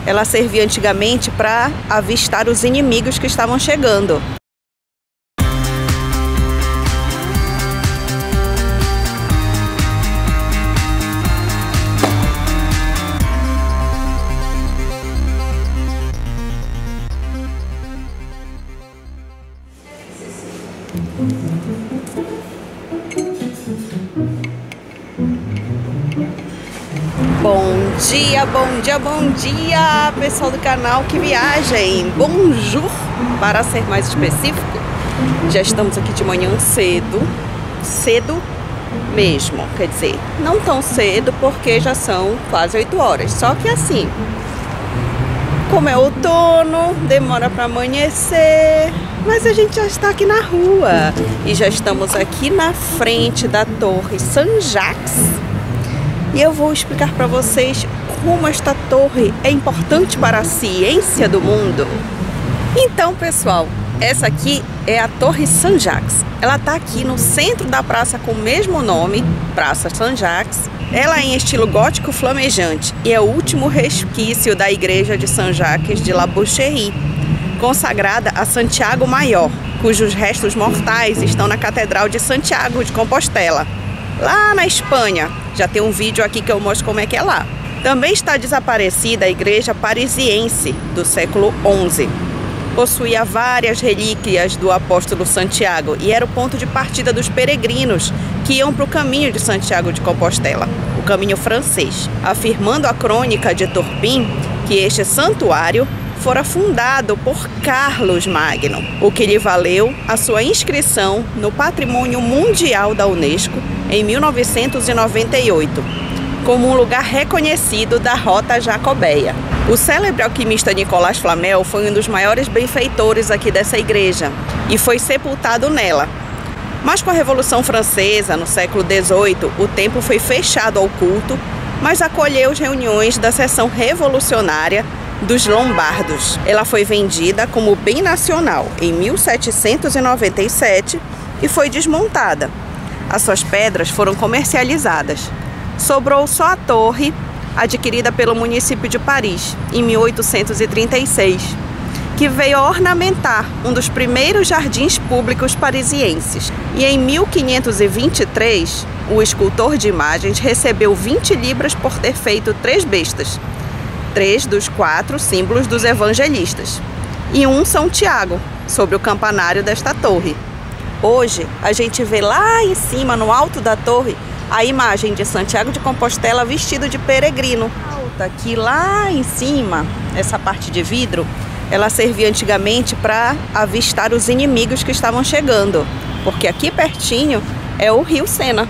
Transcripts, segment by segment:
Ela servia antigamente para avistar os inimigos que estavam chegando. Bom dia, bom dia, pessoal do canal Que Viagem. Bonjour, para ser mais específico. Já estamos aqui de manhã cedo mesmo, quer dizer, não tão cedo porque já são quase 8 horas. Só que assim, como é outono, demora para amanhecer, mas a gente já está aqui na rua e já estamos aqui na frente da Torre Saint-Jacques. E eu vou explicar para vocês como esta torre é importante para a ciência do mundo. Então, pessoal, essa aqui é a Torre Saint-Jacques. Ela está aqui no centro da praça com o mesmo nome, Praça Saint-Jacques. Ela é em estilo gótico flamejante e é o último resquício da igreja de Saint-Jacques de La Boucherie, consagrada a Santiago Maior, cujos restos mortais estão na Catedral de Santiago de Compostela, lá na Espanha. Já tem um vídeo aqui que eu mostro como é que é lá. Também está desaparecida a igreja parisiense do século XI. Possuía várias relíquias do apóstolo Santiago e era o ponto de partida dos peregrinos que iam para o caminho de Santiago de Compostela, o caminho francês, afirmando a crônica de Turpin que este santuário fora fundado por Carlos Magno, o que lhe valeu a sua inscrição no Patrimônio Mundial da Unesco em 1998, como um lugar reconhecido da Rota Jacobeia. O célebre alquimista Nicolas Flamel foi um dos maiores benfeitores aqui dessa igreja e foi sepultado nela. Mas com a Revolução Francesa, no século XVIII, o templo foi fechado ao culto, mas acolheu as reuniões da seção revolucionária dos Lombardos. Ela foi vendida como bem nacional em 1797 e foi desmontada. As suas pedras foram comercializadas. Sobrou só a torre, adquirida pelo município de Paris em 1836, que veio a ornamentar um dos primeiros jardins públicos parisienses. E em 1523, o escultor de imagens recebeu 20 libras por ter feito 3 bestas, 3 dos 4 símbolos dos evangelistas, e um São Tiago, sobre o campanário desta torre. Hoje, a gente vê lá em cima, no alto da torre, a imagem de Santiago de Compostela vestido de peregrino. Aqui lá em cima, essa parte de vidro, ela servia antigamente para avistar os inimigos que estavam chegando, porque aqui pertinho é o rio Sena.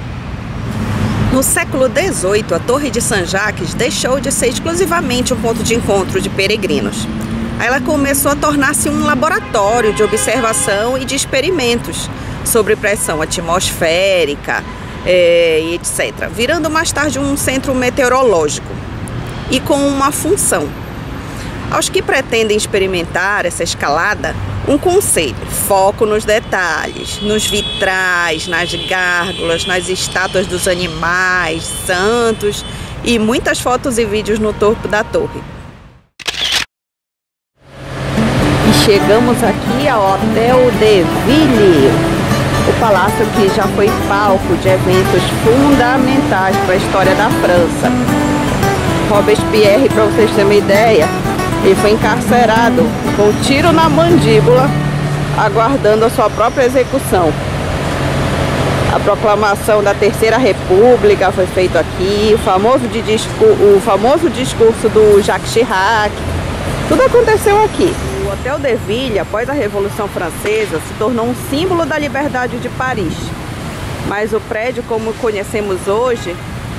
No século XVIII, a Torre de Saint-Jacques deixou de ser exclusivamente um ponto de encontro de peregrinos. Aí ela começou a tornar-se um laboratório de observação e de experimentos sobre pressão atmosférica, etc., virando mais tarde um centro meteorológico e com uma função. Aos que pretendem experimentar essa escalada, um conselho: foco nos detalhes, nos vitrais, nas gárgulas, nas estátuas dos animais, santos e muitas fotos e vídeos no topo da torre. E chegamos aqui ao Hotel de Ville, o palácio que já foi palco de eventos fundamentais para a história da França. Robespierre, para vocês terem uma ideia, ele foi encarcerado com um tiro na mandíbula, aguardando a sua própria execução. A proclamação da Terceira República foi feito aqui, o famoso discurso do Jacques Chirac, tudo aconteceu aqui. O Hotel de Ville, após a Revolução Francesa, se tornou um símbolo da liberdade de Paris. Mas o prédio, como conhecemos hoje,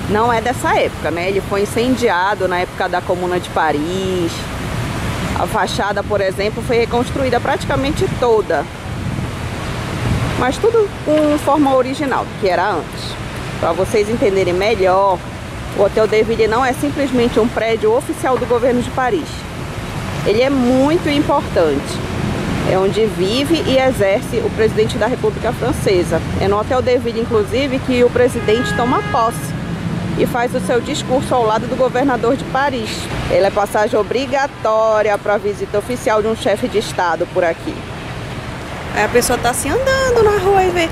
não é dessa época, né? Ele foi incendiado na época da Comuna de Paris. A fachada, por exemplo, foi reconstruída praticamente toda, mas tudo com forma original, que era antes. Para vocês entenderem melhor, o Hotel de Ville não é simplesmente um prédio oficial do governo de Paris. Ele é muito importante. É onde vive e exerce o presidente da República Francesa. É no Hotel de Ville, inclusive, que o presidente toma posse. e faz o seu discurso ao lado do governador de Paris. Ele é passagem obrigatória para a visita oficial de um chefe de estado por aqui. Aí a pessoa tá assim andando na rua e vê,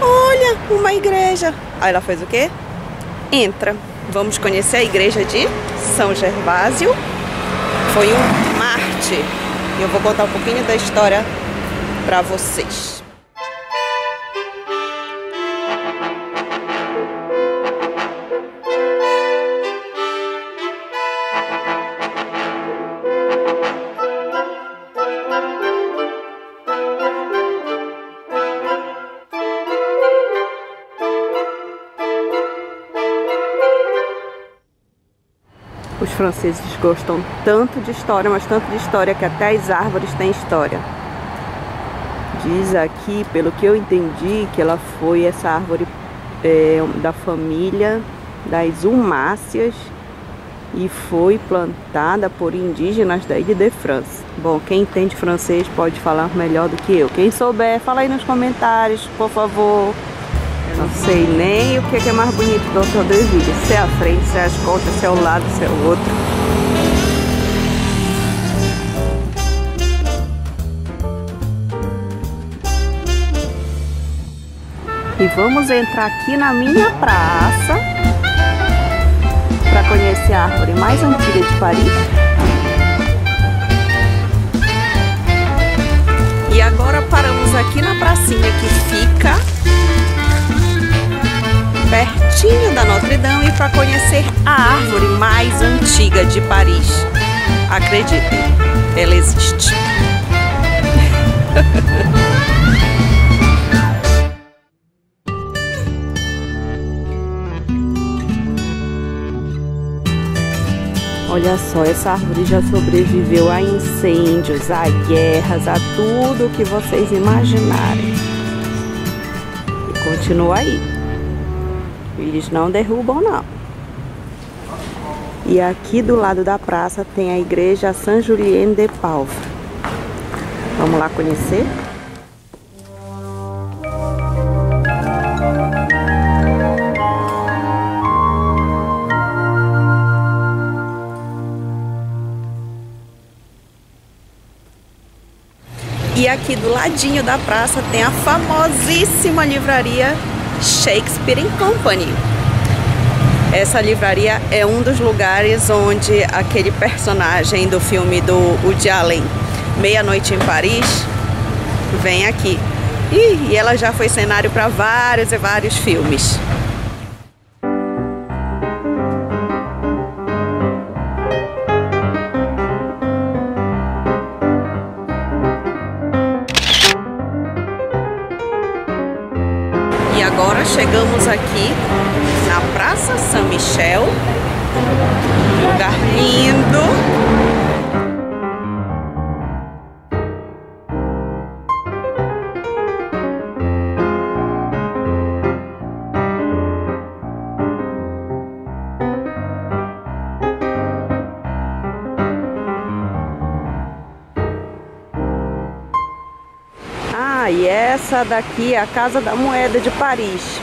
olha, uma igreja. Aí ela faz o quê? Entra. Vamos conhecer a igreja de São Gervásio. Foi um mártir. E eu vou contar um pouquinho da história para vocês. Os franceses gostam tanto de história, mas tanto de história, que até as árvores têm história. Diz aqui, pelo que eu entendi, que ela foi essa árvore da família das Ulmáceas e foi plantada por indígenas da Ilha de France. Bom, quem entende francês pode falar melhor do que eu. Quem souber, fala aí nos comentários, por favor. Eu não sei nem o que é mais bonito do Doutor Deville. Se é a frente, se é as costas, se é o lado, se é o outro. E vamos entrar aqui na minha praça para conhecer a árvore mais antiga de Paris. E agora paramos aqui na pracinha que fica pertinho da Notre Dame e para conhecer a árvore mais antiga de Paris. Acreditem, ela existe. Olha só, essa árvore já sobreviveu a incêndios, a guerras, a tudo que vocês imaginarem. E continua aí. Eles não derrubam, não. E aqui do lado da praça tem a igreja Saint-Julien-de-Pauvre. Vamos lá conhecer? E aqui do ladinho da praça tem a famosíssima livraria Shakespeare & Company. Essa livraria é um dos lugares onde aquele personagem do filme do Woody Allen, Meia-Noite em Paris, vem aqui. E ela já foi cenário para vários e vários filmes. E agora chegamos aqui na Praça Saint-Michel, lugar lindo. E essa daqui é a Casa da Moeda de Paris.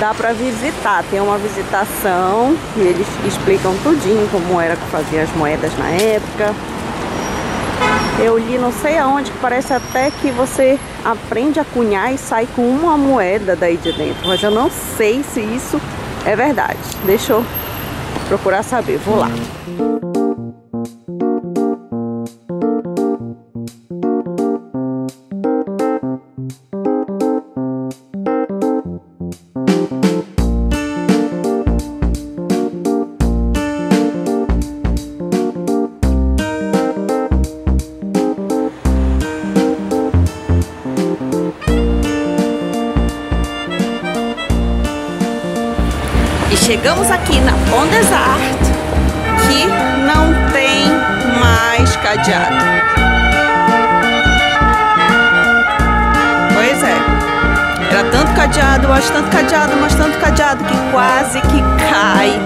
Dá para visitar, tem uma visitação e eles explicam tudinho como era que fazia as moedas na época. Eu li não sei aonde, que parece até que você aprende a cunhar e sai com uma moeda daí de dentro, mas eu não sei se isso é verdade. Deixa eu procurar saber, vou lá. Chegamos aqui na Pont des Arts, que não tem mais cadeado. Pois é, era tanto cadeado, mas tanto cadeado, mas tanto cadeado, que quase que cai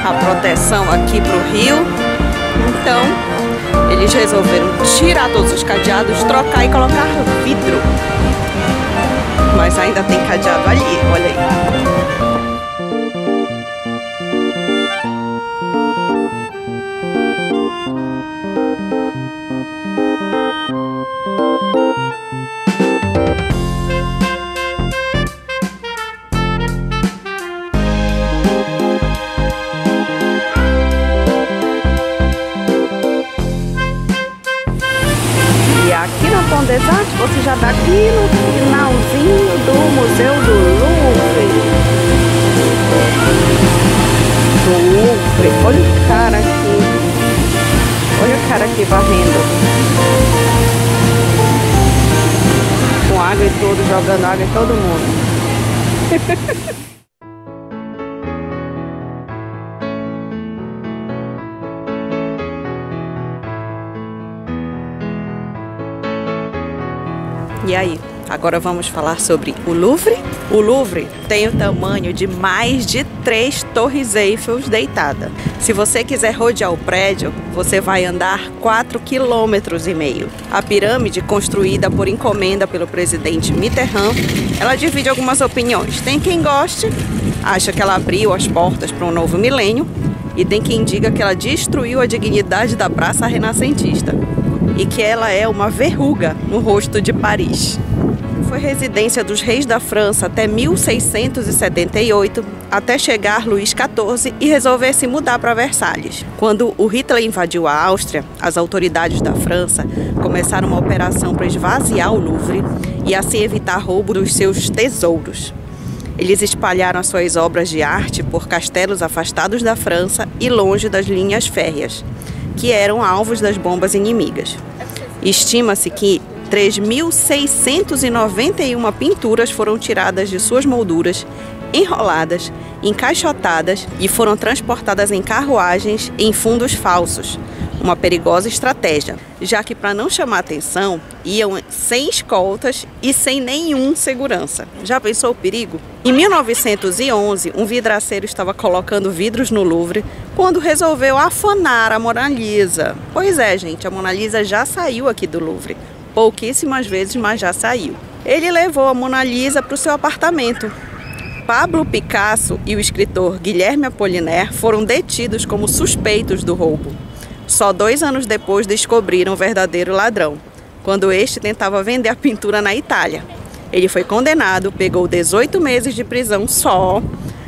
a proteção aqui pro rio. Então, eles resolveram tirar todos os cadeados, trocar e colocar vidro. Mas ainda tem cadeado ali, olha aí. exatos, você já dá aqui no finalzinho do Museu do Louvre. Olha o cara aqui. Olha o cara aqui varrendo. Com água e tudo, jogando água em todo mundo. E aí, agora vamos falar sobre o Louvre. O Louvre tem o tamanho de mais de 3 torres Eiffel deitada. Se você quiser rodear o prédio, você vai andar 4,5 km. A pirâmide, construída por encomenda pelo presidente Mitterrand, ela divide algumas opiniões. Tem quem goste, acha que ela abriu as portas para um novo milênio, e tem quem diga que ela destruiu a dignidade da praça renascentista e que ela é uma verruga no rosto de Paris. Foi residência dos reis da França até 1678, até chegar Luís XIV e resolver se mudar para Versalhes. Quando o Hitler invadiu a Áustria, as autoridades da França começaram uma operação para esvaziar o Louvre e assim evitar roubo dos seus tesouros. Eles espalharam as suas obras de arte por castelos afastados da França e longe das linhas férreas, que eram alvos das bombas inimigas. Estima-se que 3.691 pinturas foram tiradas de suas molduras, enroladas, encaixotadas e foram transportadas em carruagens em fundos falsos. Uma perigosa estratégia, já que para não chamar atenção, iam sem escoltas e sem nenhum segurança. Já pensou o perigo? Em 1911, um vidraceiro estava colocando vidros no Louvre quando resolveu afanar a Mona Lisa. Pois é, gente, a Mona Lisa já saiu aqui do Louvre. Pouquíssimas vezes, mas já saiu. Ele levou a Mona Lisa para o seu apartamento. Pablo Picasso e o escritor Guilherme Apollinaire foram detidos como suspeitos do roubo. Só 2 anos depois descobriram o verdadeiro ladrão, quando este tentava vender a pintura na Itália. Ele foi condenado, pegou 18 meses de prisão só,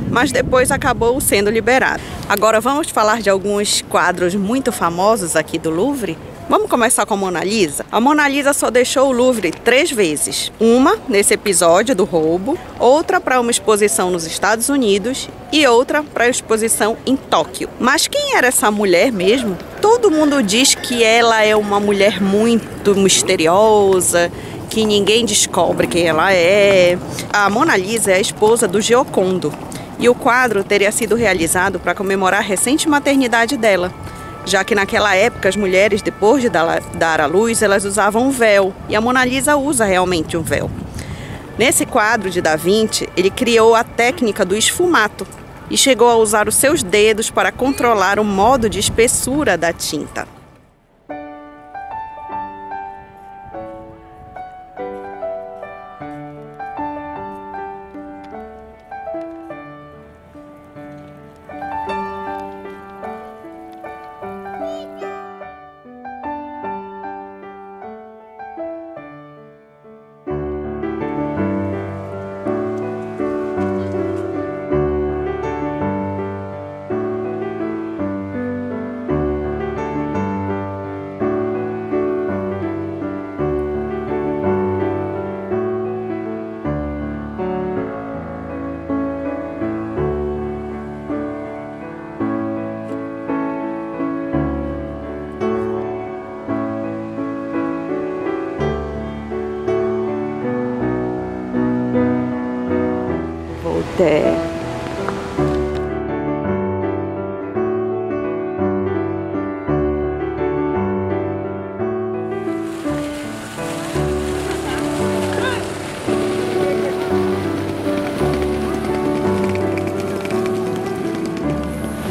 mas depois acabou sendo liberado. Agora vamos falar de alguns quadros muito famosos aqui do Louvre. Vamos começar com a Mona Lisa? A Mona Lisa só deixou o Louvre 3 vezes. Uma nesse episódio do roubo, outra para uma exposição nos Estados Unidos e outra para a exposição em Tóquio. Mas quem era essa mulher mesmo? Todo mundo diz que ela é uma mulher muito misteriosa, que ninguém descobre quem ela é. A Mona Lisa é a esposa do Giocondo e o quadro teria sido realizado para comemorar a recente maternidade dela, já que naquela época as mulheres, depois de dar à luz, elas usavam um véu, e a Mona Lisa usa realmente um véu. Nesse quadro de Da Vinci, ele criou a técnica do esfumato e chegou a usar os seus dedos para controlar o modo de espessura da tinta. Voltaire.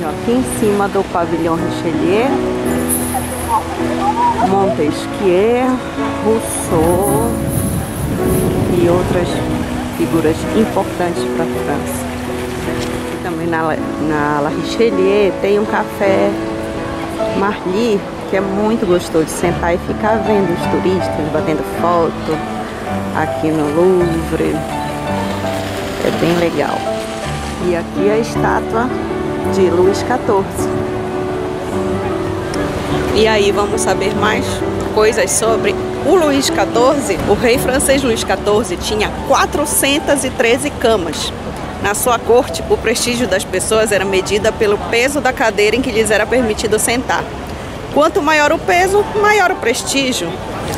Aqui em cima do pavilhão Richelieu, Montesquieu, Rousseau e outras figuras importantes para a França. Aqui também na La Richelieu tem um café Marly, que é muito gostoso de sentar e ficar vendo os turistas batendo foto aqui no Louvre. É bem legal. E aqui a estátua de Luís XIV. E aí vamos saber mais coisas sobre O Luís XIV, o rei francês Luís XIV, tinha 413 camas. Na sua corte, o prestígio das pessoas era medido pelo peso da cadeira em que lhes era permitido sentar. Quanto maior o peso, maior o prestígio.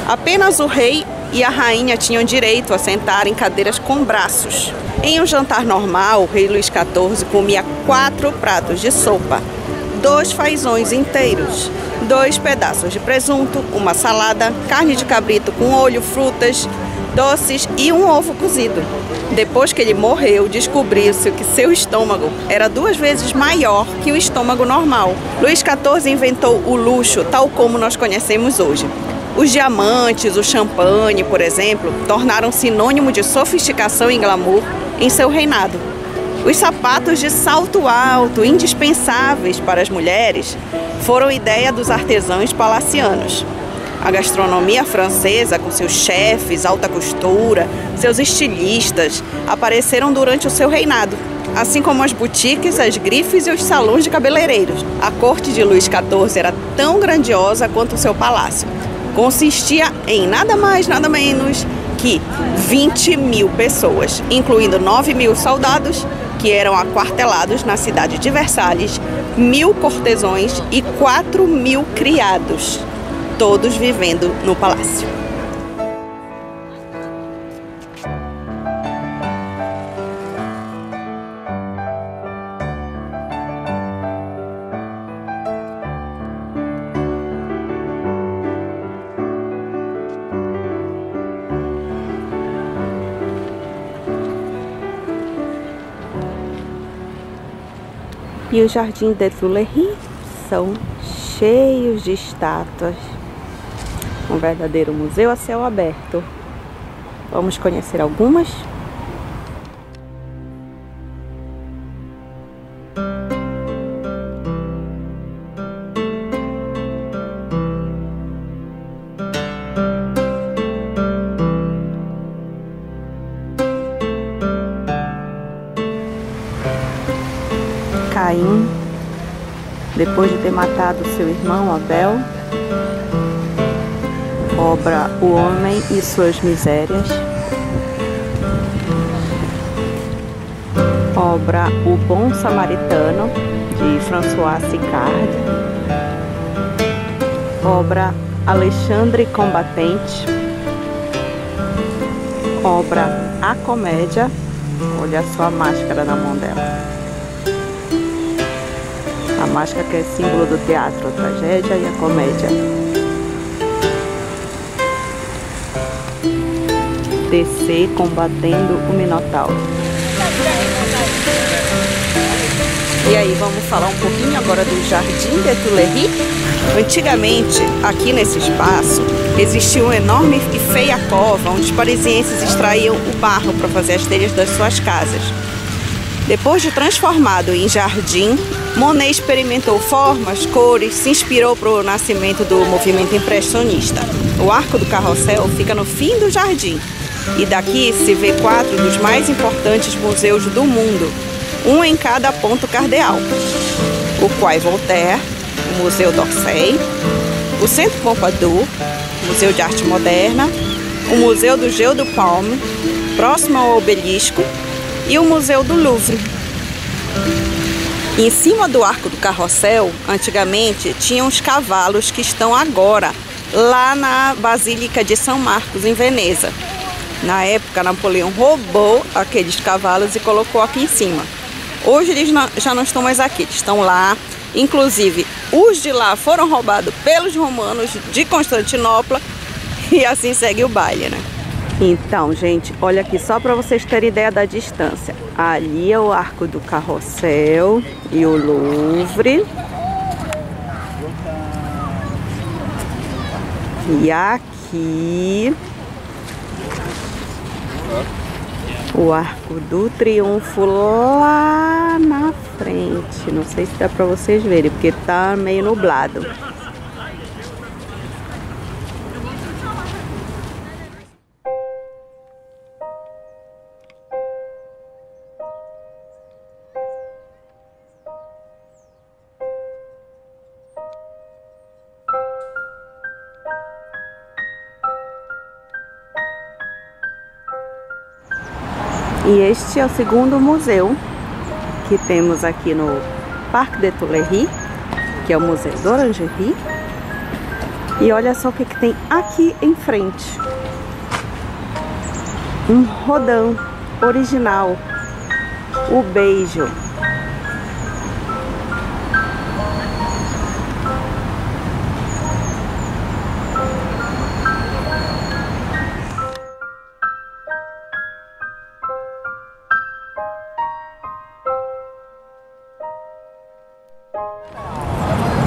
Apenas o rei e a rainha tinham direito a sentar em cadeiras com braços. Em um jantar normal, o rei Luís XIV comia 4 pratos de sopa, 2 fazões inteiros, 2 pedaços de presunto, uma salada, carne de cabrito com olho, frutas, doces e um ovo cozido. Depois que ele morreu, descobriu-se que seu estômago era 2 vezes maior que o estômago normal. Luís XIV inventou o luxo tal como nós conhecemos hoje. Os diamantes, o champanhe, por exemplo, tornaram sinônimo de sofisticação e glamour em seu reinado. Os sapatos de salto alto, indispensáveis para as mulheres, foram ideia dos artesãos palacianos. A gastronomia francesa, com seus chefes, alta costura, seus estilistas, apareceram durante o seu reinado, assim como as boutiques, as grifes e os salões de cabeleireiros. A corte de Luís XIV era tão grandiosa quanto o seu palácio. Consistia em nada mais, nada menos que 20 mil pessoas, incluindo 9 mil soldados, que eram aquartelados na cidade de Versalhes, 1000 cortesões e 4 mil criados, todos vivendo no palácio. E o Jardim des Tuileries são cheios de estátuas. Um verdadeiro museu a céu aberto. Vamos conhecer algumas? Caim, depois de ter matado seu irmão Abel, obra O Homem e Suas Misérias, obra O Bom Samaritano, de François Sicard, obra Alexandre Combatente, obra A Comédia, olha só a máscara na mão dela. A máscara que é símbolo do teatro, a tragédia e a comédia. DC combatendo o Minotauro. E aí, vamos falar um pouquinho agora do Jardim des Tuileries? Antigamente, aqui nesse espaço, existia uma enorme e feia cova onde os parisienses extraíam o barro para fazer as telhas das suas casas. Depois de transformado em jardim, Monet experimentou formas, cores, se inspirou para o nascimento do movimento impressionista. O Arco do Carrossel fica no fim do jardim e daqui se vê 4 dos mais importantes museus do mundo, um em cada ponto cardeal: o Quai Voltaire, o Museu d'Orsay, o Centre Pompidou, o Museu de Arte Moderna, o Museu do Jeu de Paume, próximo ao Obelisco, e o Museu do Louvre. Em cima do Arco do Carrossel, antigamente, tinham os cavalos que estão agora lá na Basílica de São Marcos, em Veneza. Na época, Napoleão roubou aqueles cavalos e colocou aqui em cima. Hoje eles já não estão mais aqui, eles estão lá. Inclusive, os de lá foram roubados pelos romanos de Constantinopla e assim segue o baile, né? Então, gente, olha aqui, só para vocês terem ideia da distância. Ali é o Arco do Carrossel e o Louvre. E aqui o Arco do Triunfo lá na frente. Não sei se dá para vocês verem, porque tá meio nublado. E este é o segundo museu que temos aqui no Parc des Tuileries, que é o Museu d'Orangerie. E olha só o que tem aqui em frente. Um Rodin original, o Beijo.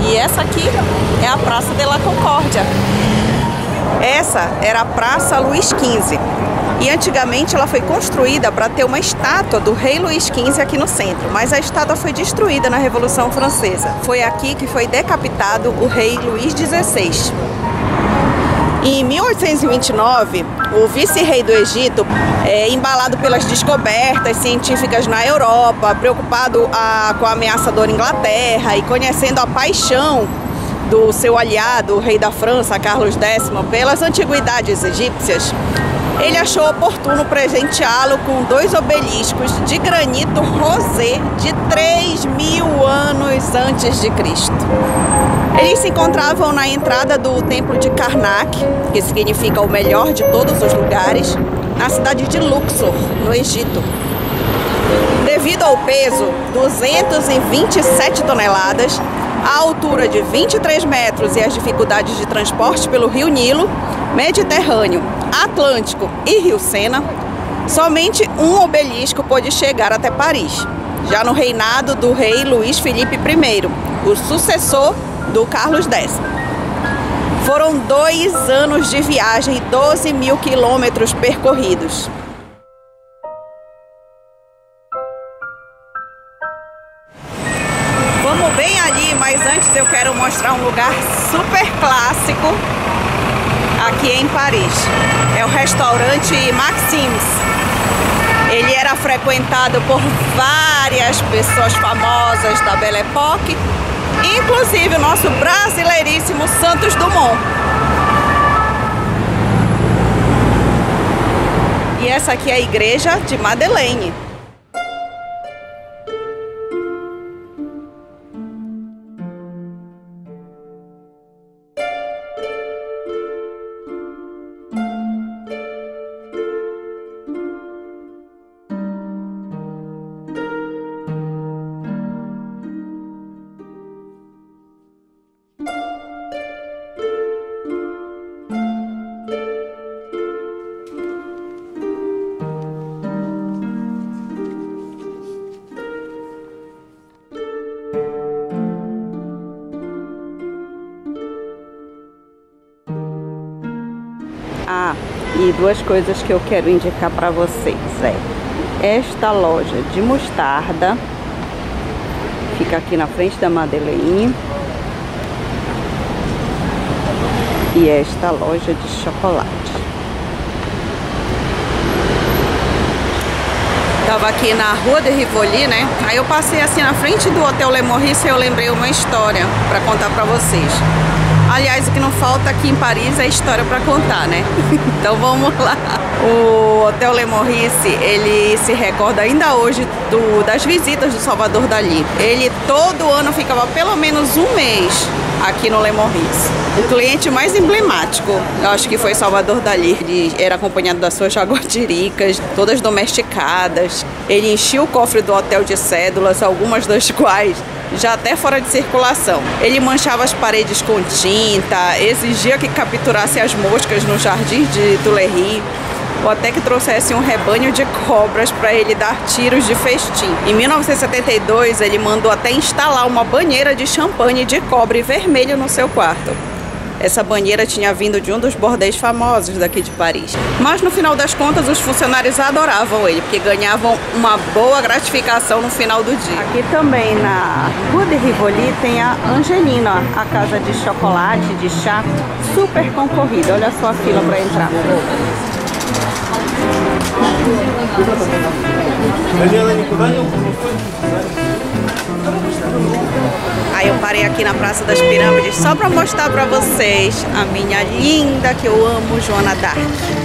E essa aqui é a Praça de la Concórdia. Essa era a Praça Luís XV. E antigamente ela foi construída para ter uma estátua do rei Luís XV aqui no centro. Mas a estátua foi destruída na Revolução Francesa. Foi aqui que foi decapitado o rei Luís XVI. Em 1829, o vice-rei do Egito, embalado pelas descobertas científicas na Europa, preocupado com a ameaçadora Inglaterra e conhecendo a paixão do seu aliado, o rei da França, Carlos X, pelas antiguidades egípcias, ele achou oportuno presenteá-lo com 2 obeliscos de granito rosé de 3.000 anos antes de Cristo. Eles se encontravam na entrada do templo de Karnak, que significa o melhor de todos os lugares, na cidade de Luxor, no Egito. Devido ao peso, 227 toneladas, a altura de 23 metros e as dificuldades de transporte pelo Rio Nilo, Mediterrâneo, Atlântico e Rio Sena, somente um obelisco pôde chegar até Paris, já no reinado do rei Luís Felipe I, o sucessor do Carlos X. Foram 2 anos de viagem e 12.000 quilômetros percorridos. Vamos bem ali, mas antes eu quero mostrar um lugar super clássico aqui em Paris. É o restaurante Maxims. Ele era frequentado por várias pessoas famosas da Belle Époque, inclusive o nosso brasileiríssimo Santos Dumont. E essa aqui é a Igreja de Madeleine. E 2 coisas que eu quero indicar para vocês esta loja de mostarda, fica aqui na frente da Madeleine, e esta loja de chocolate. Tava aqui na Rua de Rivoli, né? Aí eu passei assim na frente do Hotel Le Meurice e eu lembrei uma história para contar para vocês. Aliás, o que não falta aqui em Paris é história para contar, né? Então vamos lá. O Hotel Le Meurice, ele se recorda ainda hoje das visitas do Salvador Dalí. Ele todo ano ficava pelo menos 1 mês aqui no Le Meurice. O cliente mais emblemático, eu acho que foi Salvador Dalí. Ele era acompanhado das suas jaguatiricas, todas domesticadas. Ele enchia o cofre do hotel de cédulas, algumas das quais já até fora de circulação. Ele manchava as paredes com tinta, exigia que capturasse as moscas no jardim de Tuileries, ou até que trouxesse um rebanho de cobras para ele dar tiros de festim. Em 1972, ele mandou até instalar uma banheira de champanhe de cobre vermelho no seu quarto. Essa banheira tinha vindo de um dos bordéis famosos daqui de Paris. Mas no final das contas, os funcionários adoravam ele, porque ganhavam uma boa gratificação no final do dia. Aqui também na Rue de Rivoli tem a Angelina, a casa de chocolate, de chá, super concorrida. Olha só a fila para entrar. Aí eu parei aqui na Praça das Pirâmides só para mostrar para vocês a minha linda, que eu amo, Joana d'Arc.